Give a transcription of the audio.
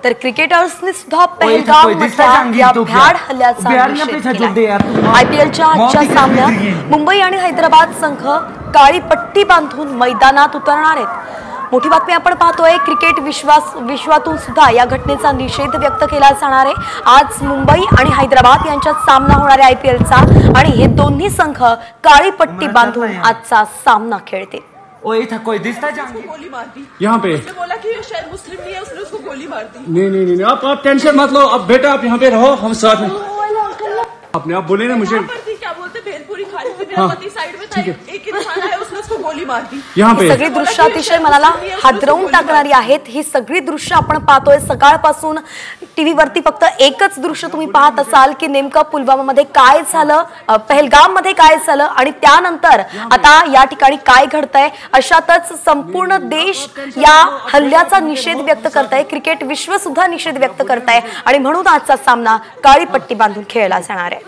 तर क्रिकेटर्सनी सुद्धा पहलगाममधल्या भ्याड हल्ल्याचा निषेध केला। IPLच्या आजच्या सामन्यात मुंबई आणि हैदराबाद संघ काळी पट्टी बांधून मैदानात उतरणार आहेत। मोठी बातमी आपण पाहतोय, क्रिकेट विश्वातून सुद्धा या घटनेचा निषेध व्यक्त केला जाणार आहे। आज मुंबई आणि हैदराबाद यांच्यात सामना होणार आहे IPLचा आणि हे दोन्ही संघ काळी पट्टी बांधून आजचा सामना खेळतील। ओए था कोई दिसता जहांगीर गोली मार दी यहाँ पे। उसने बोला कि ये शायद मुस्लिम नहीं है, उसने उसको गोली मार दी। नहीं आप टेंशन मत लो। अब बेटा आप यहाँ पे रहो, हम साथ में। आपने आप बोले ना मुझे क्या बोलते भेलपुरी खा रही थी, मेरा पति साइड में था, एक इंसान आया उसने उसको गोली मार दी। यहाँ पे सगळी दृश्य अतिशय मनाला हादरवून टाकणारी आहेत। ही सगळी दृश्य आपण पाहतोय सकाळपासून टीव्ही वरती फक्त एकच दृश्य तुम्ही पाहत असाल की नेमकं पुलवामामध्ये काय झालं, पहलगाममध्ये काय झालं आणि त्यानंतर आता या ठिकाणी काय घडतंय। अशातच संपूर्ण देश या हल्ल्याचा निषेध व्यक्त करताय, क्रिकेट विश्व सुद्धा निषेध व्यक्त करताय आणि म्हणून आजचा सामना काळी पट्टी बांधून खेळला जाणार आहे।